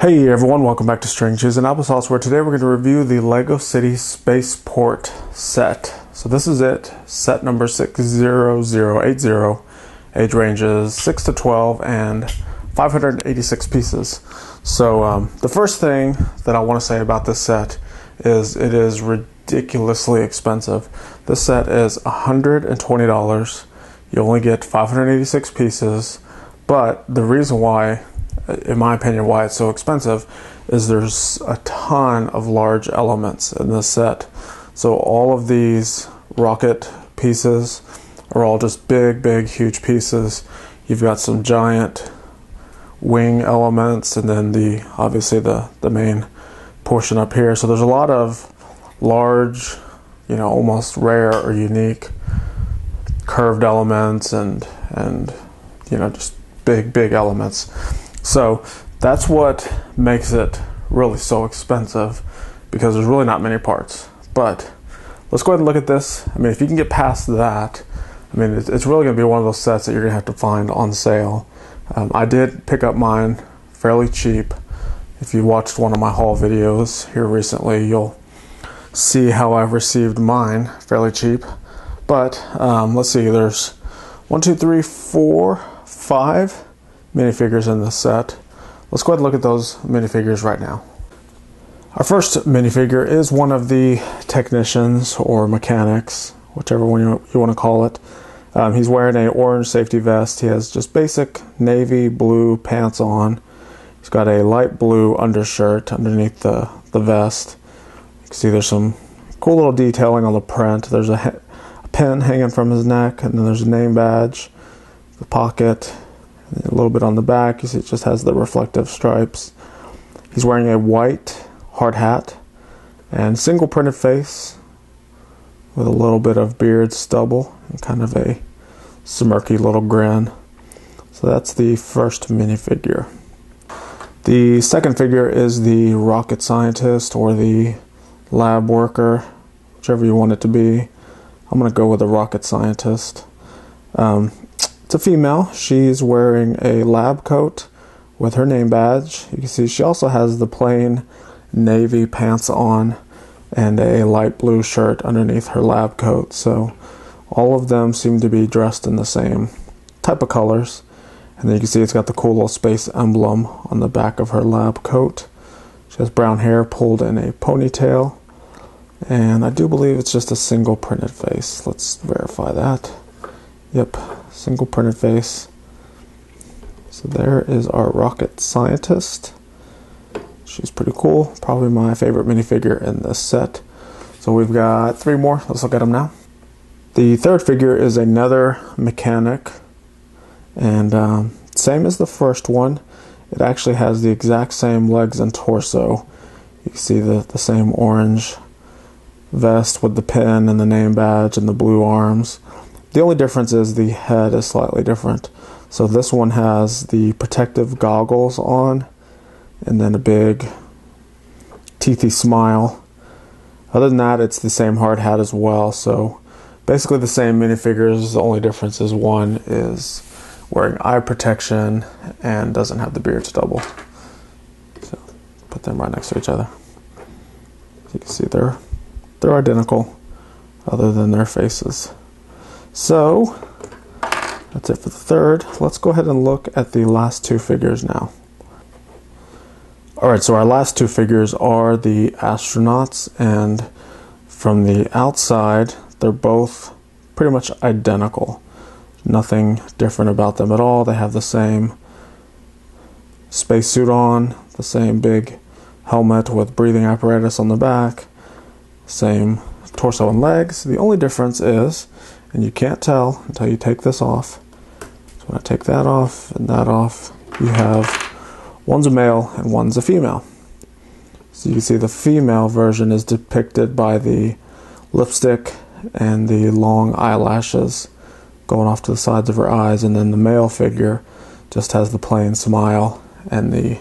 Hey everyone, welcome back to String Cheese and Applesauce, where today we're going to review the Lego City Spaceport Set. So this is it, set number 60080, age ranges 6 to 12, and 586 pieces. So the first thing that I want to say about this set is it is ridiculously expensive. This set is $120. You only get 586 pieces, but the reason why, in my opinion, why it's so expensive is there's a ton of large elements in this set. So all of these rocket pieces are all just big, huge pieces. You've got some giant wing elements, and then obviously the main portion up here. So there's a lot of large, almost rare or unique curved elements and just big elements. So that's what makes it really so expensive, because there's really not many parts. But let's go ahead and look at this. I mean, if you can get past that, I mean, it's really going to be one of those sets that you're going to have to find on sale. I did pick up mine fairly cheap. If you watched one of my haul videos here recently, you'll see how I've received mine fairly cheap. But let's see, there's 1, 2, 3, 4, 5 minifigures in this set. Let's go ahead and look at those minifigures right now. Our first minifigure is one of the technicians or mechanics, whichever one you want to call it. He's wearing an orange safety vest. He has just basic navy blue pants on. He's got a light blue undershirt underneath the vest. You can see there's some cool little detailing on the print. There's a pen hanging from his neck, and then there's a name badge, the pocket, a little bit on the back. You see it just has the reflective stripes. He's wearing a white hard hat and single printed face with a little bit of beard stubble and kind of a smirky little grin. So that's the first minifigure. The second figure is the rocket scientist or the lab worker, whichever you want it to be. I'm going to go with the rocket scientist. It's a female. She's wearing a lab coat with her name badge. You can see she also has the plain navy pants on and a light blue shirt underneath her lab coat. So all of them seem to be dressed in the same type of colors. And then you can see it's got the cool little space emblem on the back of her lab coat. She has brown hair pulled in a ponytail. And I do believe it's just a single printed face. Let's verify that. Yep, single printed face. So there is our rocket scientist. She's pretty cool. Probably my favorite minifigure in this set. So we've got 3 more. Let's look at them now. The third figure is another mechanic. And same as the first one. It actually has the exact same legs and torso. You can see the same orange vest with the pin and the name badge and the blue arms. The only difference is the head is slightly different. So this one has the protective goggles on and then a big teethy smile. Other than that, it's the same hard hat as well. So basically the same minifigures. The only difference is one is wearing eye protection and doesn't have the beard stubble. So put them right next to each other. You can see they're identical other than their faces. So that's it for the third. Let's go ahead and look at the last 2 figures now. Alright, so our last 2 figures are the astronauts, and from the outside they're both pretty much identical. Nothing different about them at all. They have the same spacesuit on, the same big helmet with breathing apparatus on the back, same torso and legs. The only difference is, and you can't tell until you take this off, so when I take that off and that off, you have one's a male and one's a female. So you can see the female version is depicted by the lipstick and the long eyelashes going off to the sides of her eyes, and then the male figure just has the plain smile and the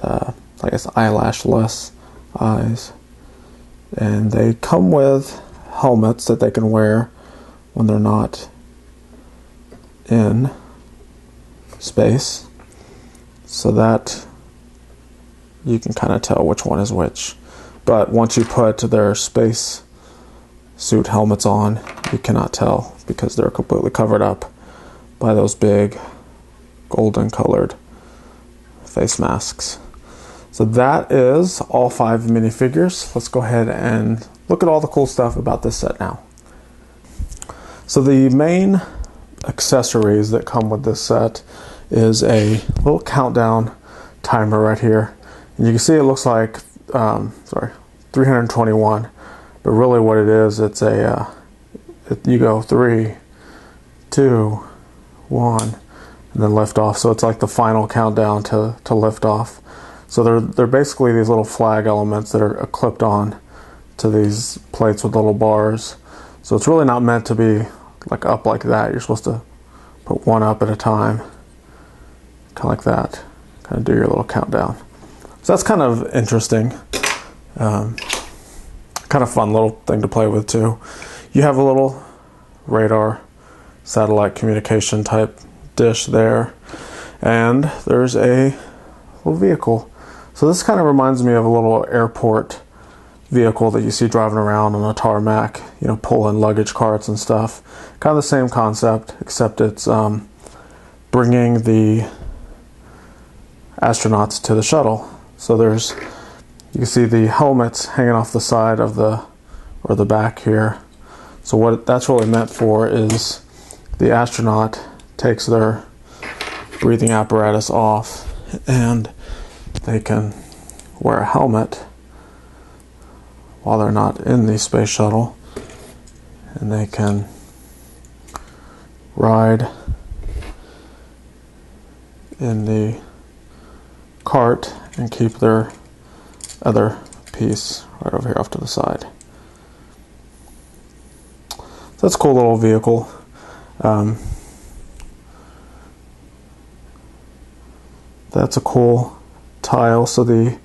I guess eyelashless eyes. And they come with helmets that they can wear when they're not in space. so that you can kind of tell which one is which. But once you put their space suit helmets on, you cannot tell because they're completely covered up by those big golden colored face masks. So that is all 5 minifigures. Let's go ahead and look at all the cool stuff about this set now. So the main accessories that come with this set is a little countdown timer right here. And you can see it looks like 321, but really what it is, it's a you go 3, 2, 1, and then lift off. So it's like the final countdown to lift off. So they're basically these little flag elements that are clipped on to these plates with little bars. So it's really not meant to be like up like that. You're supposed to put one up at a time, kind of like that. Kind of do your little countdown. So that's kind of interesting. Kind of fun little thing to play with too. You have a little radar, satellite communication type dish there, and there's a little vehicle. So this kind of reminds me of a little airport vehicle that you see driving around on a tarmac, you know, pulling luggage carts and stuff. Kind of the same concept, except it's bringing the astronauts to the shuttle. So you can see the helmets hanging off the side of the back here. So what that's really meant for is the astronaut takes their breathing apparatus off and they can wear a helmet while they're not in the space shuttle, and they can ride in the cart and keep their other piece right over here off to the side. So that's a cool little vehicle. That's a cool tile. So the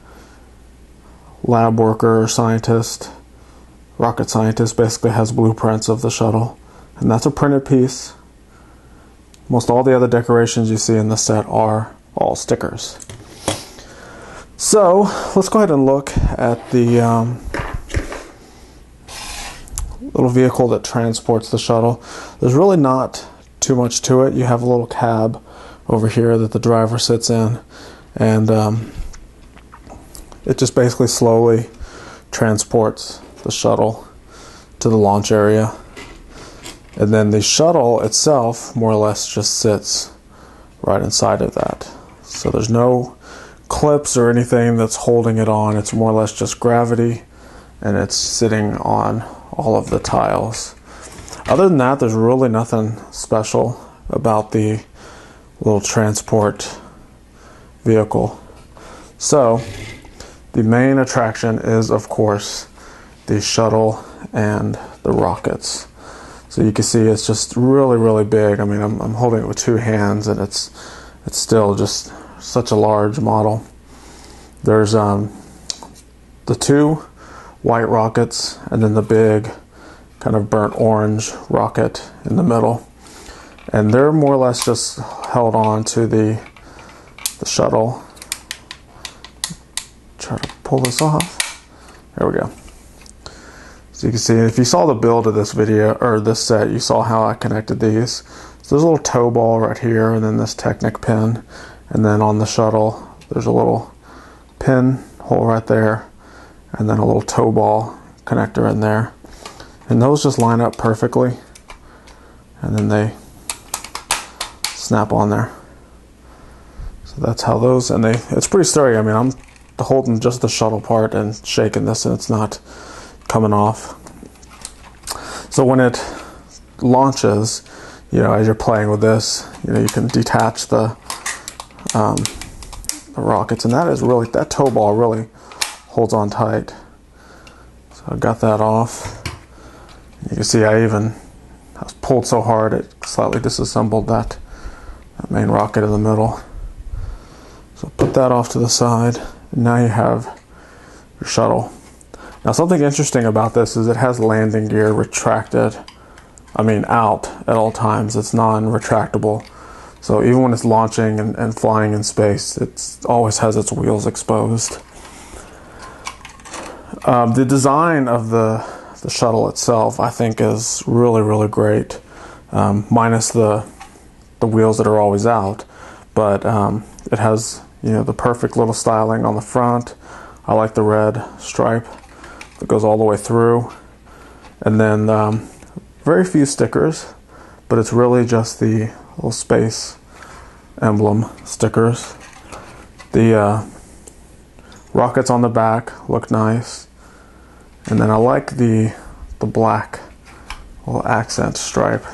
lab worker or scientist, rocket scientist, basically has blueprints of the shuttle, and that's a printed piece. Most all the other decorations you see in the set are all stickers. So let's go ahead and look at the little vehicle that transports the shuttle. There's really not too much to it. You have a little cab over here that the driver sits in, and it just basically slowly transports the shuttle to the launch area. And then the shuttle itself more or less just sits right inside of that. So there's no clips or anything that's holding it on. It's more or less just gravity, and it's sitting on all of the tiles. Other than that, there's really nothing special about the little transport vehicle. So the main attraction is, of course, the shuttle and the rockets. So you can see it's just really, really big. I mean, I'm holding it with 2 hands, and it's still just such a large model. There's the 2 white rockets, and then the big kind of burnt orange rocket in the middle. And they're more or less just held on to the shuttle. Try to pull this off. There we go. So you can see, if you saw the build of this video or this set, you saw how I connected these. So there's a little toe ball right here, and then this Technic pin, and then on the shuttle there's a little pin hole right there, and then a little toe ball connector in there, and those just line up perfectly, and then they snap on there. So that's how those, and it's pretty sturdy. I mean, I'm holding just the shuttle part and shaking this, and it's not coming off. So when it launches, you know, as you're playing with this, you know, you can detach the rockets, and that toe ball really holds on tight. So I got that off. You can see I was pulled so hard it slightly disassembled that main rocket in the middle. So put that off to the side, and now you have your shuttle. Now something interesting about this is it has landing gear retracted, out at all times. It's non-retractable. So even when it's launching and flying in space, it always has its wheels exposed. The design of the shuttle itself, I think, is really, really great, minus the wheels that are always out. But it has, you know, the perfect little styling on the front. I like the red stripe that goes all the way through. And then very few stickers, but it's really just the little space emblem stickers. The rockets on the back look nice. And then I like the black little accent stripe.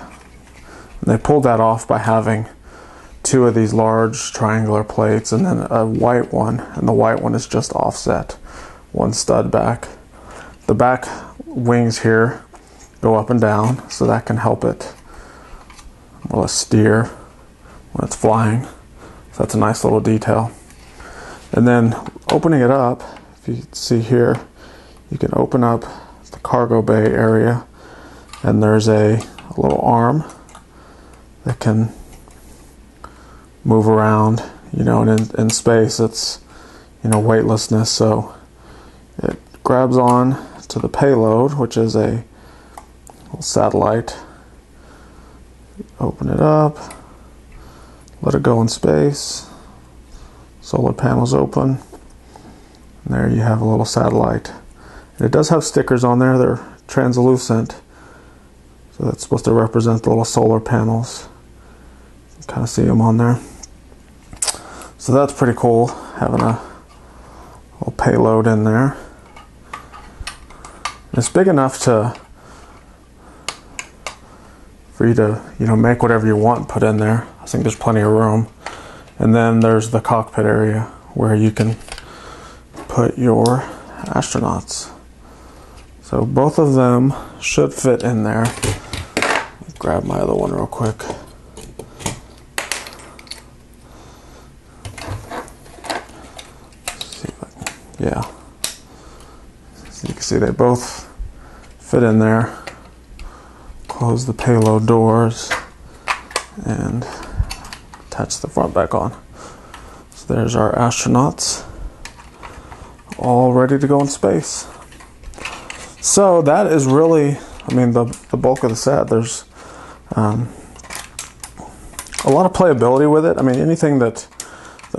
And they pulled that off by having two of these large triangular plates and then a white one, and the white one is just offset, one stud back. The back wings here go up and down, so that can help it more or less steer when it's flying. So that's a nice little detail. And then opening it up, if you see here, you can open up the cargo bay area, and there's a little arm that can move around, you know, and in space it's, you know, weightlessness, so it grabs on to the payload, which is a little satellite. Open it up, let it go in space, solar panels open, and there you have a little satellite. And it does have stickers on there, they're translucent, so that's supposed to represent the little solar panels. You can kind of see them on there. So that's pretty cool, having a little payload in there. It's big enough for you to, you know, make whatever you want put in there. I think there's plenty of room. And then there's the cockpit area where you can put your astronauts. So both of them should fit in there. Grab my other one real quick. Yeah, so you can see they both fit in there. Close the payload doors and attach the front back on. So there's our astronauts all ready to go in space. So that is really, I mean, the bulk of the set. There's a lot of playability with it. I mean, anything that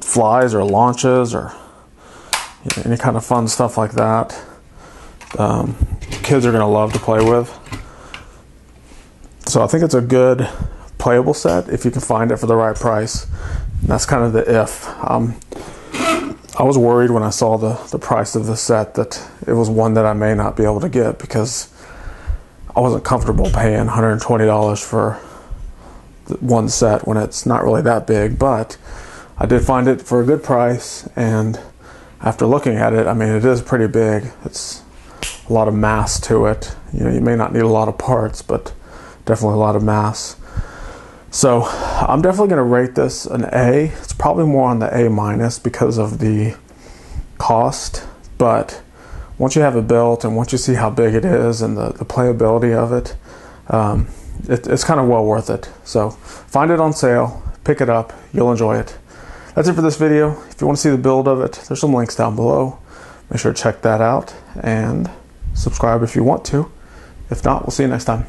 flies or launches or any kind of fun stuff like that, kids are going to love to play with. So I think it's a good playable set if you can find it for the right price. And that's kind of the if. I was worried when I saw the price of the set that it was one that I may not be able to get, because I wasn't comfortable paying $120 for one set when it's not really that big. But I did find it for a good price, and after looking at it, I mean, it is pretty big. It's a lot of mass to it. You know, you may not need a lot of parts, but definitely a lot of mass. So I'm definitely going to rate this an A. It's probably more on the A- because of the cost. But once you have it built and once you see how big it is and the playability of it, it's kind of well worth it. So find it on sale, pick it up, you'll enjoy it. That's it for this video. If you want to see the build of it, there's some links down below. Make sure to check that out and subscribe if you want to. If not, we'll see you next time.